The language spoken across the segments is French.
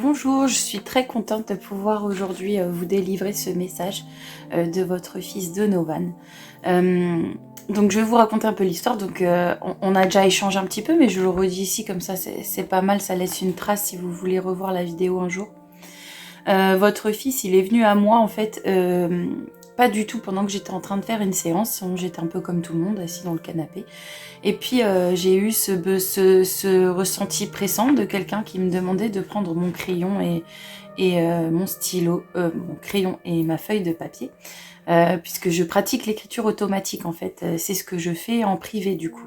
Bonjour, je suis très contente de pouvoir aujourd'hui vous délivrer ce message de votre fils Donovan. Donc je vais vous raconter un peu l'histoire. Donc on a déjà échangé un petit peu, mais je le redis ici comme ça, c'est pas mal, ça laisse une trace si vous voulez revoir la vidéo un jour. Votre fils, il est venu à moi en fait, pas du tout pendant que j'étais en train de faire une séance. J'étais un peu comme tout le monde, assis dans le canapé. Et puis j'ai eu ce ressenti pressant de quelqu'un qui me demandait de prendre mon crayon et mon stylo, mon crayon et ma feuille de papier, puisque je pratique l'écriture automatique en fait. C'est ce que je fais en privé du coup.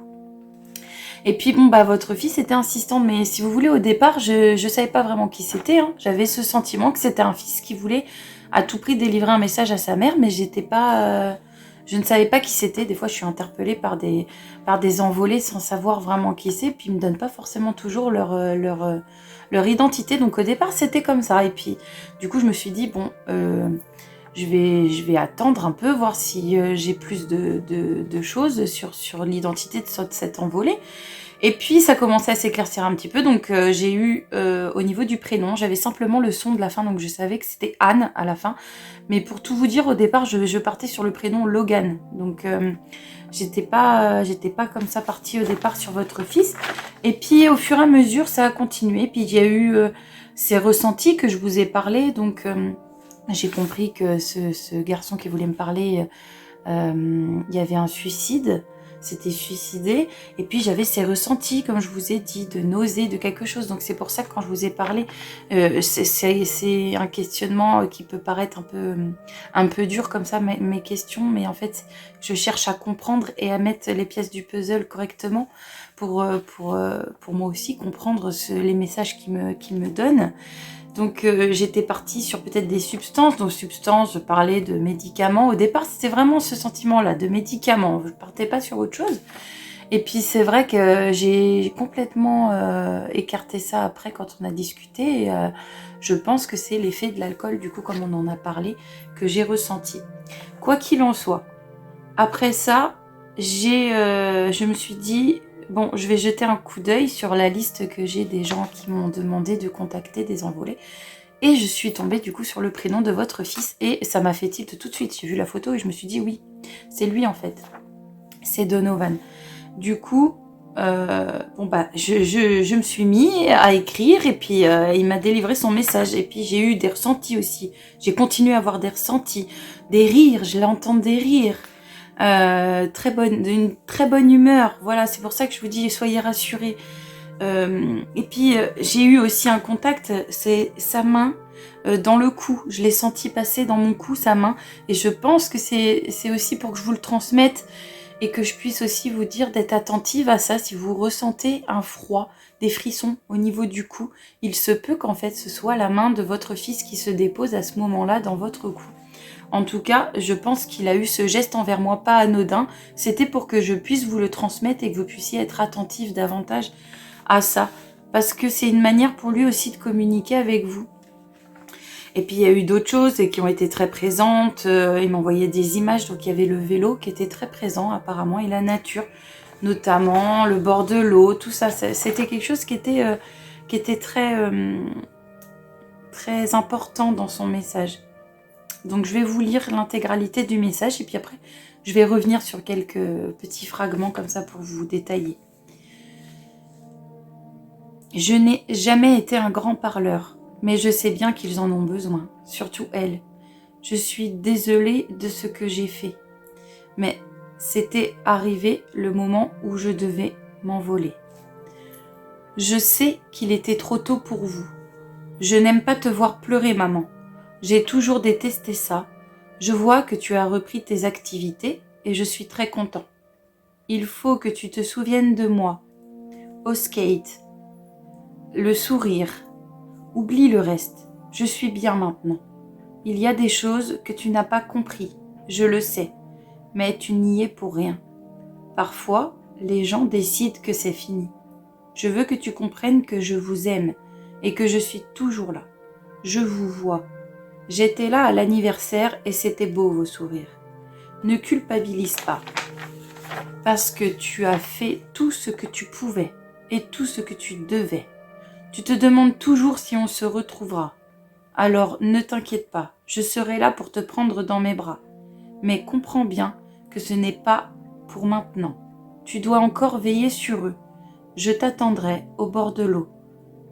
Et puis bon bah votre fils était insistant, mais si vous voulez au départ je savais pas vraiment qui c'était. Hein. J'avais ce sentiment que c'était un fils qui voulait à tout prix délivrer un message à sa mère, mais j'étais pas, je ne savais pas qui c'était. Des fois je suis interpellée par des envolées sans savoir vraiment qui c'est, puis ils me donnent pas forcément toujours leur identité. Donc au départ c'était comme ça. Et puis du coup je me suis dit bon. Je vais attendre un peu, voir si j'ai plus de choses sur l'identité de cette envolée. Et puis ça commençait à s'éclaircir un petit peu, donc j'ai eu au niveau du prénom, j'avais simplement le son de la fin, donc je savais que c'était Anne à la fin. Mais pour tout vous dire, au départ, je partais sur le prénom Logan. Donc j'étais pas comme ça partie au départ sur votre fils. Et puis au fur et à mesure, ça a continué. Puis il y a eu ces ressentis que je vous ai parlé, donc j'ai compris que ce garçon qui voulait me parler, il y avait un suicide, s'était suicidé, et puis j'avais ces ressentis, comme je vous ai dit, de nausée, de quelque chose. Donc c'est pour ça que quand je vous ai parlé, c'est un questionnement qui peut paraître un peu dur comme ça, mes questions, mais en fait je cherche à comprendre et à mettre les pièces du puzzle correctement pour moi aussi comprendre les messages qu'il me donne. Donc j'étais partie sur peut-être des substances. Donc substances, je parlais de médicaments. Au départ, c'était vraiment ce sentiment-là, de médicaments. Je ne partais pas sur autre chose. Et puis c'est vrai que j'ai complètement écarté ça après quand on a discuté. Et, je pense que c'est l'effet de l'alcool, du coup, comme on en a parlé, que j'ai ressenti. Quoi qu'il en soit, après ça, je me suis dit, bon, je vais jeter un coup d'œil sur la liste que j'ai des gens qui m'ont demandé de contacter des envolés. Et je suis tombée du coup sur le prénom de votre fils et ça m'a fait tilt tout de suite. J'ai vu la photo et je me suis dit oui, c'est lui en fait. C'est Donovan. Du coup, bon bah, je me suis mis à écrire et puis il m'a délivré son message. Et puis j'ai eu des ressentis aussi. J'ai continué à avoir des ressentis, des rires, je l'entends des rires. D'une très bonne humeur. Voilà, c'est pour ça que je vous dis, soyez rassurés. Et puis, j'ai eu aussi un contact, c'est sa main dans le cou. Je l'ai senti passer dans mon cou, sa main. Et je pense que c'est aussi pour que je vous le transmette et que je puisse aussi vous dire d'être attentive à ça. Si vous ressentez un froid, des frissons au niveau du cou, il se peut qu'en fait, ce soit la main de votre fils qui se dépose à ce moment-là dans votre cou. En tout cas, je pense qu'il a eu ce geste envers moi pas anodin. C'était pour que je puisse vous le transmettre et que vous puissiez être attentif davantage à ça. Parce que c'est une manière pour lui aussi de communiquer avec vous. Et puis il y a eu d'autres choses qui ont été très présentes. Il m'envoyait des images, donc il y avait le vélo qui était très présent apparemment et la nature, notamment le bord de l'eau, tout ça. C'était quelque chose qui était très important dans son message. Donc je vais vous lire l'intégralité du message et puis après je vais revenir sur quelques petits fragments comme ça pour vous détailler. Je n'ai jamais été un grand parleur, mais je sais bien qu'ils en ont besoin, surtout elle. Je suis désolée de ce que j'ai fait, mais c'était arrivé le moment où je devais m'envoler. Je sais qu'il était trop tôt pour vous. Je n'aime pas te voir pleurer, maman. J'ai toujours détesté ça. Je vois que tu as repris tes activités et je suis très content. Il faut que tu te souviennes de moi. Au skate. Le sourire. Oublie le reste. Je suis bien maintenant. Il y a des choses que tu n'as pas compris, je le sais, mais tu n'y es pour rien. Parfois, les gens décident que c'est fini. Je veux que tu comprennes que je vous aime et que je suis toujours là. Je vous vois. J'étais là à l'anniversaire et c'était beau vos sourires. Ne culpabilise pas, parce que tu as fait tout ce que tu pouvais et tout ce que tu devais. Tu te demandes toujours si on se retrouvera. Alors ne t'inquiète pas, je serai là pour te prendre dans mes bras. Mais comprends bien que ce n'est pas pour maintenant. Tu dois encore veiller sur eux. Je t'attendrai au bord de l'eau.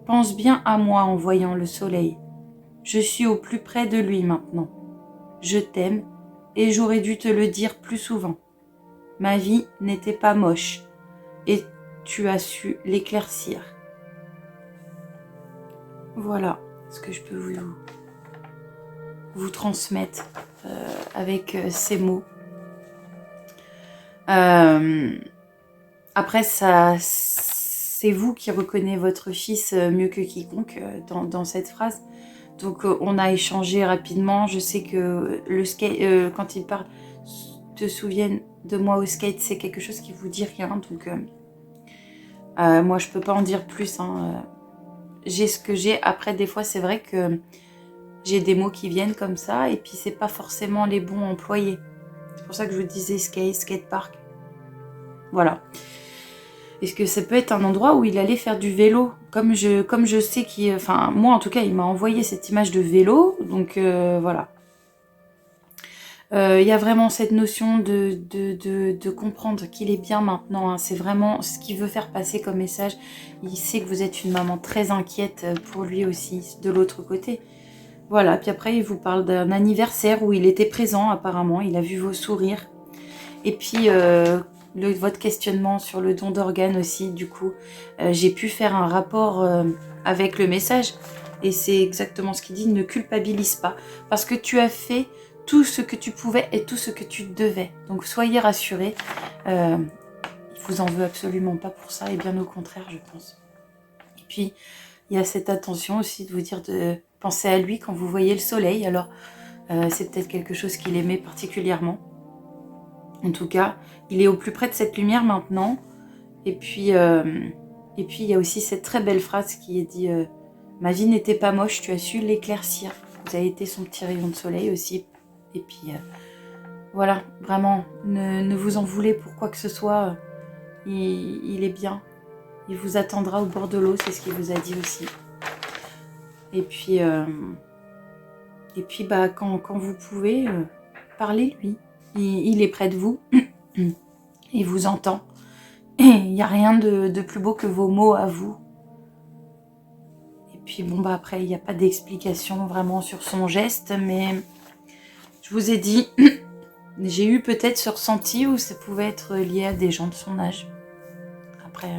Pense bien à moi en voyant le soleil. Je suis au plus près de lui maintenant. Je t'aime et j'aurais dû te le dire plus souvent. Ma vie n'était pas moche et tu as su l'éclaircir. Voilà ce que je peux vous transmettre avec ces mots. Après, ça, c'est vous qui reconnaissez votre fils mieux que quiconque dans cette phrase. Donc, on a échangé rapidement. Je sais que le skate, quand il parle, te souviennent de moi au skate, c'est quelque chose qui vous dit rien. Donc, moi, je peux pas en dire plus. J'ai ce que j'ai. Après, des fois, c'est vrai que j'ai des mots qui viennent comme ça, et puis c'est pas forcément les bons employés. C'est pour ça que je vous disais skatepark. Voilà. Est-ce que ça peut être un endroit où il allait faire du vélo, comme je sais qu'il... Enfin, moi en tout cas, il m'a envoyé cette image de vélo, donc voilà. Il y a vraiment cette notion de comprendre qu'il est bien maintenant. Hein. C'est vraiment ce qu'il veut faire passer comme message. Il sait que vous êtes une maman très inquiète pour lui aussi, de l'autre côté. Voilà, puis après, il vous parle d'un anniversaire où il était présent apparemment. Il a vu vos sourires. Et puis, votre questionnement sur le don d'organes aussi, du coup, j'ai pu faire un rapport avec le message. Et c'est exactement ce qu'il dit, ne culpabilise pas. Parce que tu as fait tout ce que tu pouvais et tout ce que tu devais. Donc soyez rassurés. Il vous en veut absolument pas pour ça, et bien au contraire, je pense. Et puis, il y a cette attention aussi de vous dire de penser à lui quand vous voyez le soleil. Alors, c'est peut-être quelque chose qu'il aimait particulièrement. En tout cas, il est au plus près de cette lumière maintenant. Et puis, il y a aussi cette très belle phrase qui est dit ma vie n'était pas moche, tu as su l'éclaircir. Vous avez été son petit rayon de soleil aussi. Et puis, voilà, vraiment, ne vous en voulez pour quoi que ce soit. Il est bien. Il vous attendra au bord de l'eau, c'est ce qu'il vous a dit aussi. Et puis bah, quand vous pouvez, parlez-lui. Il est près de vous. Il vous entend. Il n'y a rien de plus beau que vos mots à vous. Et puis bon, bah après, il n'y a pas d'explication vraiment sur son geste, mais je vous ai dit, j'ai eu peut-être ce ressenti où ça pouvait être lié à des gens de son âge. Après,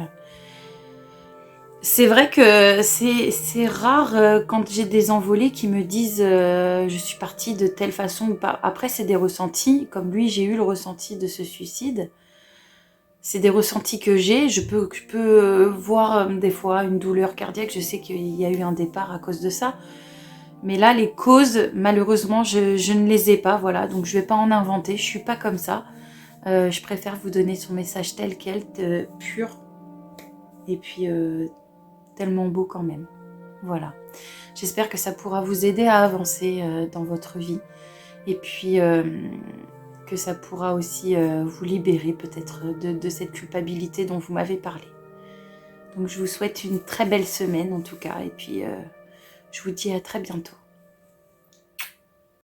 c'est vrai que c'est rare quand j'ai des envolées qui me disent je suis partie de telle façon ou pas. Après, c'est des ressentis, comme lui, j'ai eu le ressenti de ce suicide. C'est des ressentis que j'ai. Je peux voir des fois une douleur cardiaque. Je sais qu'il y a eu un départ à cause de ça. Mais là, les causes, malheureusement, je ne les ai pas. Voilà, donc je ne vais pas en inventer. Je ne suis pas comme ça. Je préfère vous donner son message tel quel, pur. Et puis, tellement beau quand même. Voilà. J'espère que ça pourra vous aider à avancer dans votre vie. Et puis... que ça pourra aussi vous libérer peut-être de cette culpabilité dont vous m'avez parlé. Donc je vous souhaite une très belle semaine en tout cas, et puis je vous dis à très bientôt.